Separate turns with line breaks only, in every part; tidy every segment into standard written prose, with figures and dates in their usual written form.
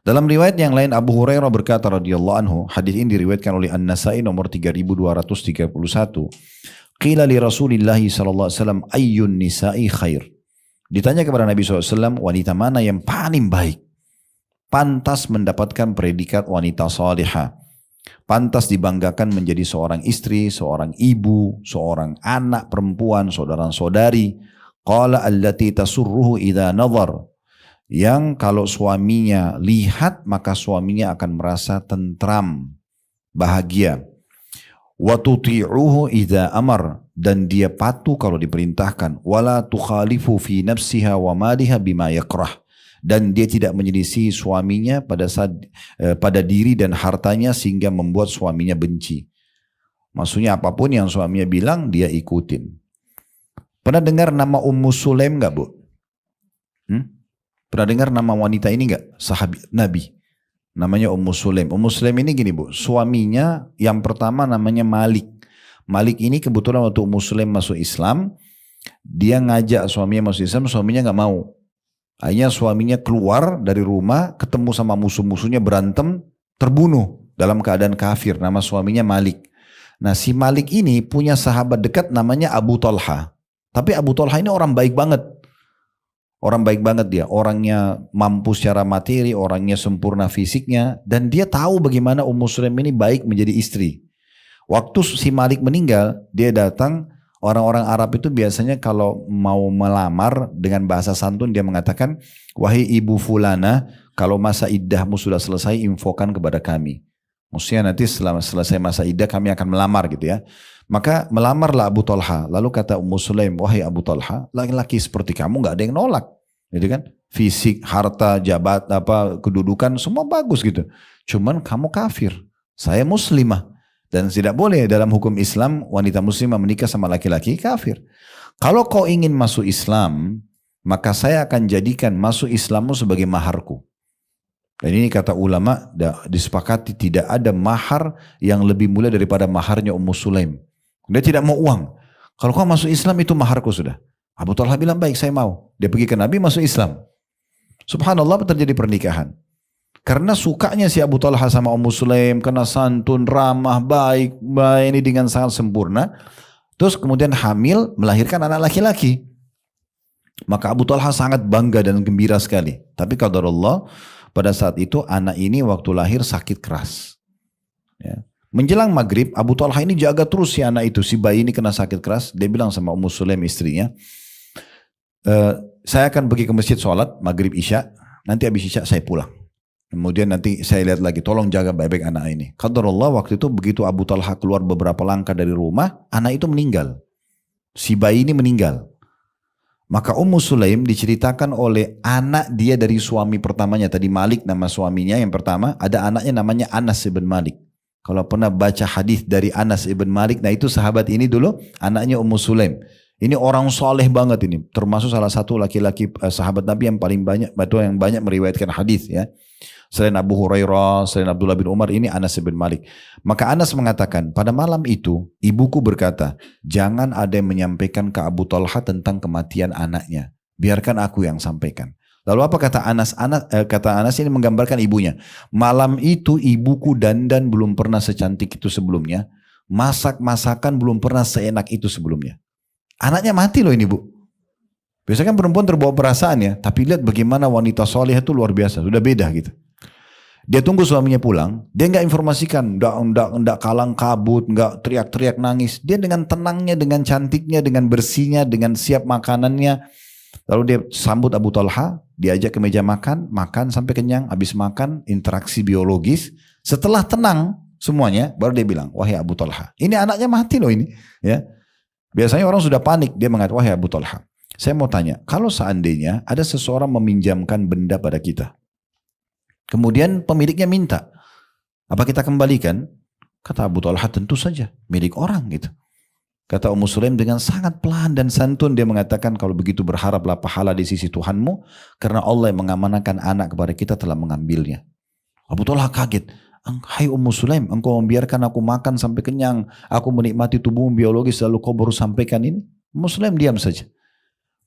Dalam riwayat yang lain Abu Hurairah berkata radhiyallahu anhu, hadis ini diriwayatkan oleh An-Nasai nomor 3231. Qila li Rasulillah sallallahu alaihi wasallam ayyun nisa'i khair. Ditanya kepada Nabi SAW, wanita mana yang paling baik? Pantas mendapatkan predikat wanita salihah. Pantas dibanggakan menjadi seorang istri, seorang ibu, seorang anak perempuan, saudara-saudari. Qala allati tasurruhu idza nazar. Yang kalau suaminya lihat, maka suaminya akan merasa tentram, bahagia. Wa tuti'uhu idza amar, dan dia patuh kalau diperintahkan. Wala tukhalifu fi nafsiha wa maliha bima yakrah, dan dia tidak menyelisih suaminya pada diri dan hartanya sehingga membuat suaminya benci. Maksudnya apapun yang suaminya bilang dia ikutin. Pernah dengar nama Ummu Sulaim enggak, Bu? Pernah dengar nama wanita ini enggak? Sahabat Nabi. Namanya Ummu Sulaim. Ummu Sulaim ini gini, Bu. Suaminya yang pertama namanya Malik. Malik ini kebetulan waktu Ummu Sulaim masuk Islam, dia ngajak suaminya masuk Islam, suaminya enggak mau. Akhirnya suaminya keluar dari rumah, ketemu sama musuh-musuhnya, berantem, terbunuh dalam keadaan kafir. Nama suaminya Malik. Nah, si Malik ini punya sahabat dekat namanya Abu Talha. Tapi Abu Talha ini orang baik banget. Orang baik banget dia, orangnya mampu secara materi, orangnya sempurna fisiknya, dan dia tahu bagaimana Ummu Sulaim ini baik menjadi istri. Waktu si Malik meninggal, dia datang, orang-orang Arab itu biasanya kalau mau melamar dengan bahasa santun dia mengatakan, wahai ibu fulana, kalau masa iddahmu sudah selesai, infokan kepada kami. Maksudnya nanti setelah selesai masa iddah kami akan melamar gitu ya. Maka melamarlah Abu Talha. Lalu kata Ummu Sulaim, wahai Abu Talha, laki-laki seperti kamu gak ada yang nolak. Gitu kan? Fisik, harta, jabat, kedudukan, semua bagus gitu. Cuman kamu kafir. Saya muslimah. Dan tidak boleh dalam hukum Islam wanita muslimah menikah sama laki-laki kafir. Kalau kau ingin masuk Islam, maka saya akan jadikan masuk Islammu sebagai maharku. Dan ini kata ulama, disepakati tidak ada mahar yang lebih mulia daripada maharnya Ummu Sulaim. Dia tidak mau uang. Kalau kau masuk Islam itu maharku sudah. Abu Talha bilang baik saya mau. Dia pergi ke Nabi masuk Islam. Subhanallah terjadi pernikahan. Karena sukanya si Abu Talha sama Ummu Sulaim, kena santun, ramah, baik ini dengan sangat sempurna. Terus kemudian hamil, melahirkan anak laki-laki. Maka Abu Talha sangat bangga dan gembira sekali. Tapi qadarullah pada saat itu anak ini waktu lahir sakit keras. Ya. Menjelang maghrib, Abu Talha ini jaga terus si anak itu, si bayi ini kena sakit keras. Dia bilang sama Ummu Sulaim istrinya, saya akan pergi ke masjid sholat, maghrib isya, nanti habis isya saya pulang. Kemudian nanti saya lihat lagi, tolong jaga baik-baik anak ini. Qadarullah waktu itu begitu Abu Talha keluar beberapa langkah dari rumah, anak itu meninggal. Si bayi ini meninggal. Maka Ummu Sulaim diceritakan oleh anak dia dari suami pertamanya, tadi Malik nama suaminya yang pertama, ada anaknya namanya Anas ibn Malik. Kalau pernah baca hadis dari Anas ibn Malik, nah itu sahabat ini dulu anaknya Ummu Sulaim. Ini orang soleh banget ini, termasuk salah satu laki-laki sahabat Nabi yang paling banyak, yang banyak meriwayatkan hadis ya. Selain Abu Hurairah, selain Abdullah bin Umar, ini Anas bin Malik. Maka Anas mengatakan, pada malam itu ibuku berkata, jangan ada yang menyampaikan ke Abu Talha tentang kematian anaknya. Biarkan aku yang sampaikan. Lalu apa kata Anas? Kata Anas ini menggambarkan ibunya. Malam itu ibuku dandan belum pernah secantik itu sebelumnya. Masak-masakan belum pernah seenak itu sebelumnya. Anaknya mati loh ini Bu. Biasanya kan perempuan terbawa perasaan ya. Tapi lihat bagaimana wanita soleh itu luar biasa. Sudah beda gitu. Dia tunggu suaminya pulang. Dia nggak informasikan. Nggak kalang kabut. Nggak teriak-teriak nangis. Dia dengan tenangnya, dengan cantiknya, dengan bersihnya, dengan siap makanannya. Lalu dia sambut Abu Talha, diajak ke meja makan, makan sampai kenyang, habis makan, interaksi biologis. Setelah tenang semuanya, baru dia bilang, wahai Abu Talha, ini anaknya mati loh ini. Ya, biasanya orang sudah panik, dia mengatakan, wahai Abu Talha, saya mau tanya, kalau seandainya ada seseorang meminjamkan benda pada kita, kemudian pemiliknya minta, apa kita kembalikan? Kata Abu Talha, tentu saja, milik orang gitu. Kata Ummu Sulaim dengan sangat pelan dan santun dia mengatakan kalau begitu berharaplah pahala di sisi Tuhanmu karena Allah yang mengamanahkan anak kepada kita telah mengambilnya. Abu Talha kaget. Hai Ummu Sulaim, engkau membiarkan aku makan sampai kenyang, aku menikmati tubuhmu biologis lalu kau baru sampaikan ini? Ummu Sulaim diam saja.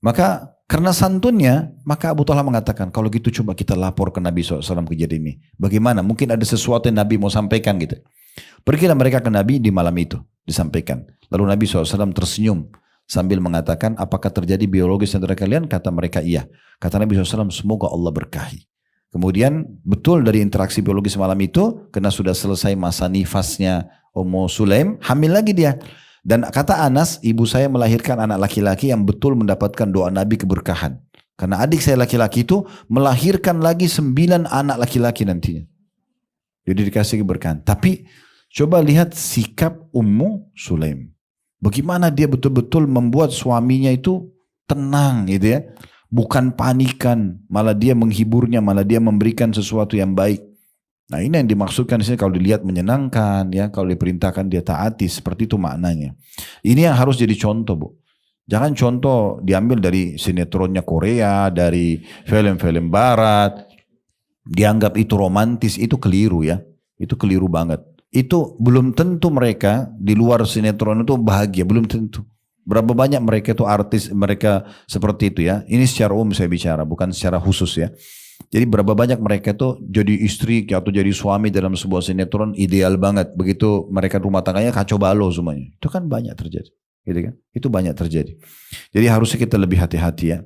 Maka Karena santunnya, maka Abu Talha mengatakan, kalau gitu coba kita lapor ke Nabi SAW kejadian ini. Bagaimana? Mungkin ada sesuatu yang Nabi mau sampaikan gitu. Pergilah mereka ke Nabi di malam itu, disampaikan. Lalu Nabi SAW tersenyum sambil mengatakan, apakah terjadi biologis antara kalian? Kata mereka, iya. Kata Nabi SAW, semoga Allah berkahi. Kemudian betul dari interaksi biologis malam itu, karena sudah selesai masa nifasnya Ummu Sulaim, hamil lagi dia. Dan kata Anas, ibu saya melahirkan anak laki-laki yang betul mendapatkan doa Nabi keberkahan. Karena adik saya laki-laki itu melahirkan lagi 9 anak laki-laki nantinya. Jadi dikasih keberkahan. Tapi coba lihat sikap Ummu Sulaim. Bagaimana dia betul-betul membuat suaminya itu tenang gitu ya. Bukan panikan, malah dia menghiburnya, malah dia memberikan sesuatu yang baik. Nah ini yang dimaksudkan di sini kalau dilihat menyenangkan, ya kalau diperintahkan dia taati, seperti itu maknanya. Ini yang harus jadi contoh, Bu. Jangan contoh diambil dari sinetronnya Korea, dari film-film Barat, dianggap itu romantis, itu keliru ya. Itu keliru banget. Itu belum tentu mereka di luar sinetron itu bahagia, belum tentu. Berapa banyak mereka itu artis, mereka seperti itu ya. Ini secara umum saya bicara, bukan secara khusus ya. Jadi berapa banyak mereka itu jadi istri atau jadi suami dalam sebuah sinetron ideal banget. Begitu mereka rumah tangganya kacau balau semuanya. Itu kan banyak terjadi. Gitu kan? Itu banyak terjadi. Jadi harusnya kita lebih hati-hati ya.